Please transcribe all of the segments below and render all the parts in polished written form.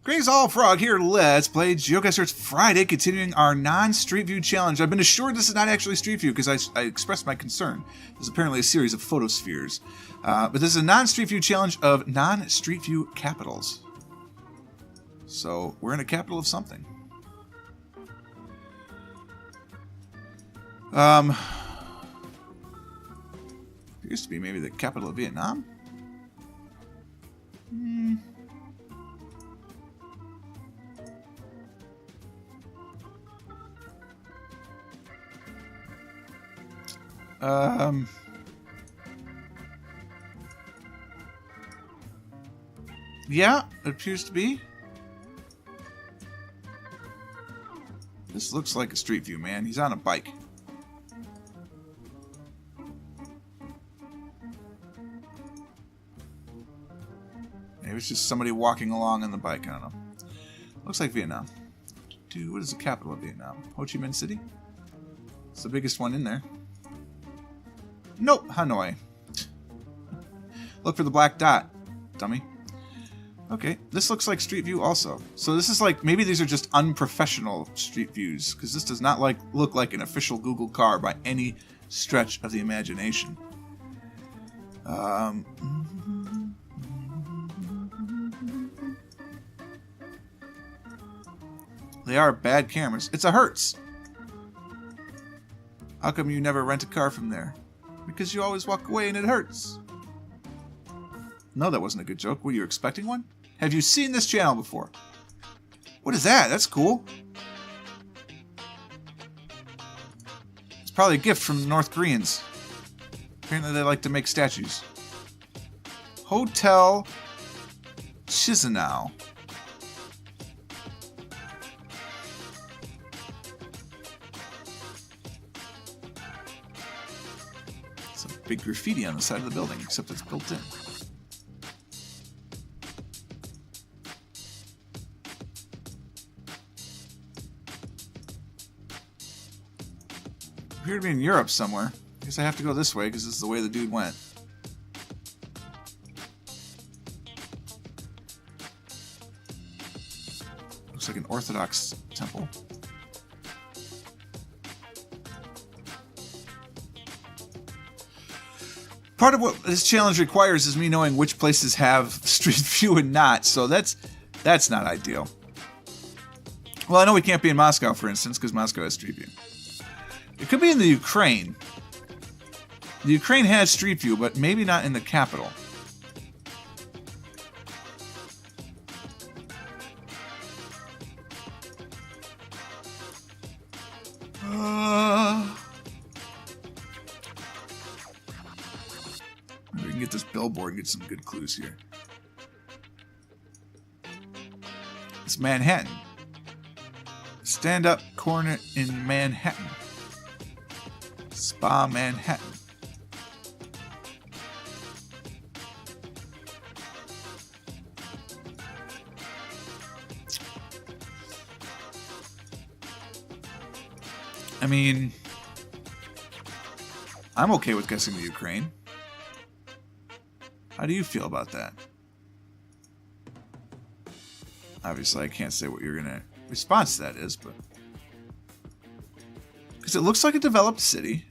Greetings all, Frog here. Let's play GeoGuessr. It's Friday, continuing our non-Street View challenge. I've been assured this is not actually Street View because I expressed my concern. There's apparently a series of photospheres. But this is a non-Street View challenge of non-Street View capitals. So, we're in a capital of something. Appears to be maybe the capital of Vietnam? Yeah, it appears to be. This looks like a Street View, man. He's on a bike. Maybe it's just somebody walking along on the bike. I don't know. Looks like Vietnam. Dude, what is the capital of Vietnam? Ho Chi Minh City? It's the biggest one in there. Nope, Hanoi. Look for the black dot, dummy. Okay, this looks like Street View also. So this is like, maybe these are just unprofessional Street Views, because this does not look like an official Google car by any stretch of the imagination. They are bad cameras. It's a Hertz. How come you never rent a car from there? Because you always walk away and it hurts. No, that wasn't a good joke. Were you expecting one? Have you seen this channel before? What is that? That's cool. It's probably a gift from the North Koreans. Apparently they like to make statues. Hotel Chisinau. Big graffiti on the side of the building, except it's built in. Appear to be in Europe somewhere. I guess I have to go this way because this is the way the dude went. Looks like an Orthodox temple. Part of what this challenge requires is me knowing which places have Street View and not, so that's not ideal. Well, I know we can't be in Moscow, for instance, because Moscow has Street View. It could be in the Ukraine. The Ukraine has Street View, but maybe not in the capital. We can get this billboard and get some good clues here. It's Manhattan. Stand-up corner in Manhattan. Spa Manhattan. I mean, I'm okay with guessing the Ukraine. How do you feel about that? Obviously, I can't say what your response to that is, but... Because it looks like a developed city.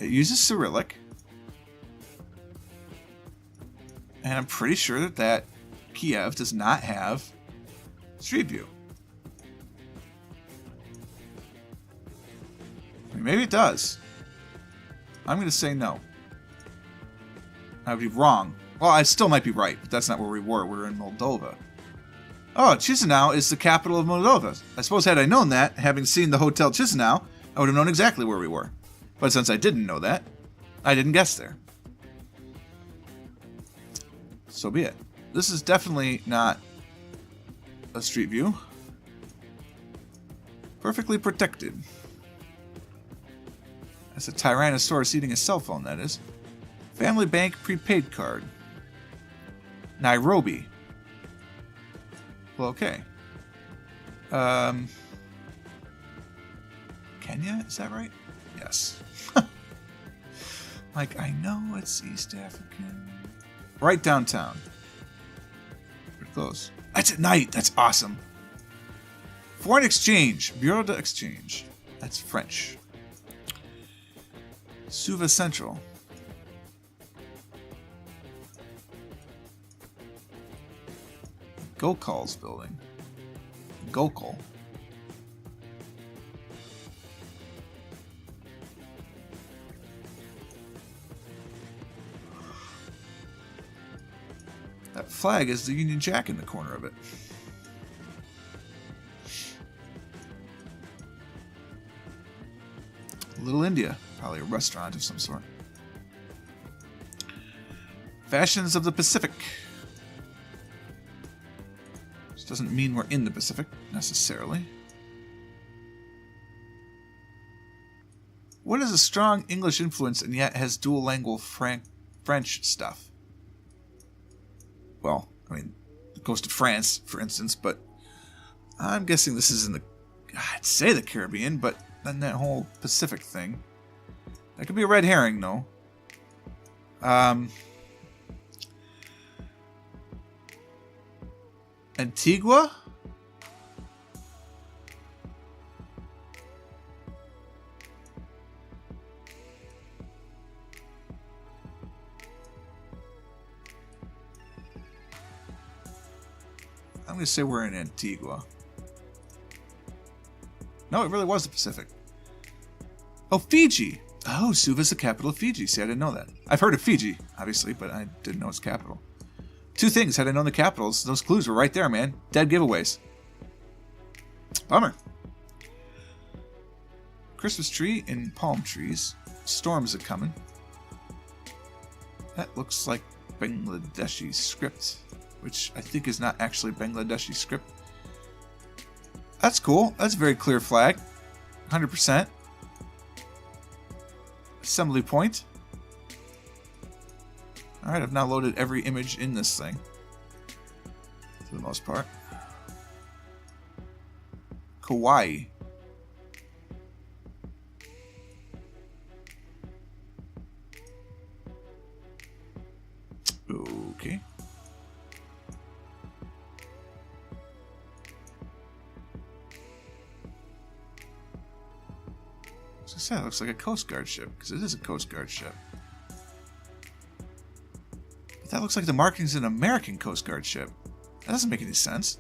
It uses Cyrillic. And I'm pretty sure that Kiev does not have Street View. I mean, maybe it does. I'm going to say no. I would be wrong. Well, I still might be right, but that's not where we were. We're in Moldova. Oh, Chisinau is the capital of Moldova. I suppose had I known that, having seen the Hotel Chisinau, I would have known exactly where we were. But since I didn't know that, I didn't guess there. So be it. This is definitely not a Street View. Perfectly protected. That's a Tyrannosaurus eating a cell phone, that is. Family Bank prepaid card. Nairobi. Well, okay. Kenya, is that right? Yes. Like, I know it's East African. Right downtown. Close. That's at night. That's awesome. Foreign exchange. Bureau d'Exchange. That's French. Suva Central. Gokal's building. Gokal. That flag is the Union Jack in the corner of it. Little India. Probably a restaurant of some sort. Fashions of the Pacific. Which doesn't mean we're in the Pacific, necessarily. What is a strong English influence and yet has dual lingual French stuff? Well, I mean, the coast of France, for instance, but I'm guessing this is in the, I'd say the Caribbean, but then that whole Pacific thing. That could be a red herring, though. Antigua? I'm going to say we're in Antigua. No, it really was the Pacific. Oh, Fiji! Oh, Suva's the capital of Fiji. See, I didn't know that. I've heard of Fiji, obviously, but I didn't know its capital. Two things. Had I known the capitals, those clues were right there, man. Dead giveaways. Bummer. Christmas tree and palm trees. Storms are coming. That looks like Bangladeshi script, which I think is not actually Bangladeshi script. That's cool. That's a very clear flag. 100%. Assembly point. Alright, I've now loaded every image in this thing. For the most part. Kauai. Okay. As I said, it looks like a Coast Guard ship, because it is a Coast Guard ship. But that looks like the marking's an American Coast Guard ship. That doesn't make any sense.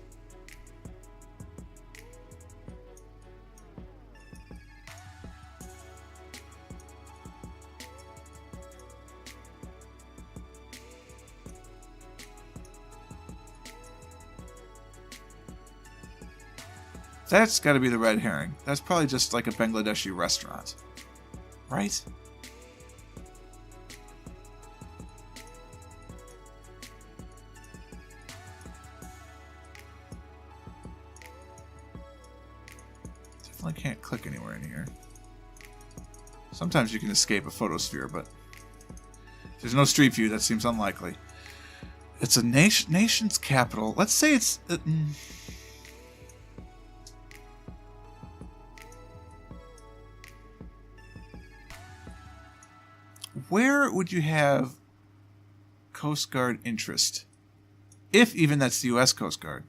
That's got to be the red herring. That's probably just like a Bangladeshi restaurant. Right? Definitely can't click anywhere in here. Sometimes you can escape a photosphere, but if there's no street view, that seems unlikely. It's a nation's capital. Let's say it's... Where would you have Coast Guard interest? If even that's the U.S. Coast Guard.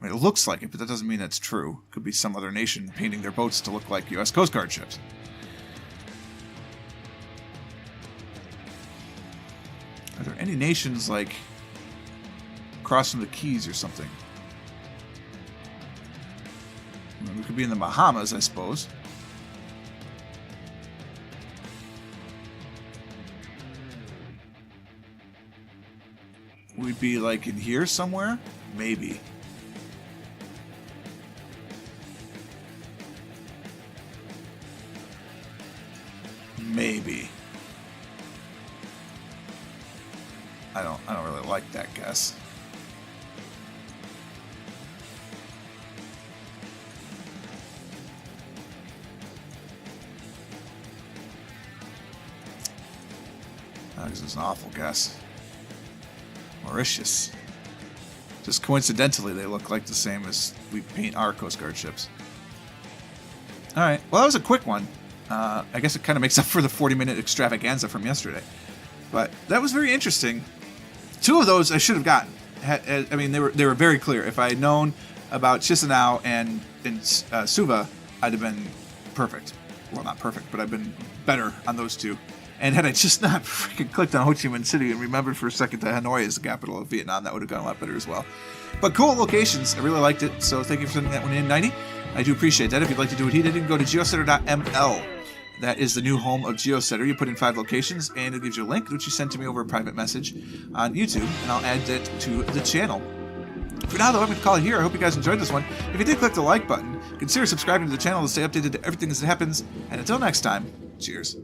I mean, it looks like it, but that doesn't mean that's true. Could be some other nation painting their boats to look like U.S. Coast Guard ships. Are there any nations, like, across from the Keys or something? I mean, we could be in the Bahamas, I suppose. We'd be, like, in here somewhere? Maybe. Maybe. I don't really like that guess. This is an awful guess. Mauritius. Just coincidentally, they look like the same as we paint our Coast Guard ships. Alright, well that was a quick one. I guess it kind of makes up for the 40-minute extravaganza from yesterday. But that was very interesting. Two of those I should have gotten. I mean, they were very clear. If I had known about Chisinau and Suva, I'd have been perfect. Well, not perfect, but I've been better on those two. And had I just not freaking clicked on Ho Chi Minh City and remembered for a second that Hanoi is the capital of Vietnam, that would have gone a lot better as well. But cool locations. I really liked it. So thank you for sending that one in, 90. I do appreciate that. If you'd like to do what he did, you can go to geoguessr.ml. That is the new home of GeoGuessr. You put in 5 locations, and it gives you a link, which you send to me over a private message on YouTube, and I'll add that to the channel. For now, though, I'm going to call it here. I hope you guys enjoyed this one. If you did, click the like button. Consider subscribing to the channel to stay updated to everything as it happens. And until next time, cheers.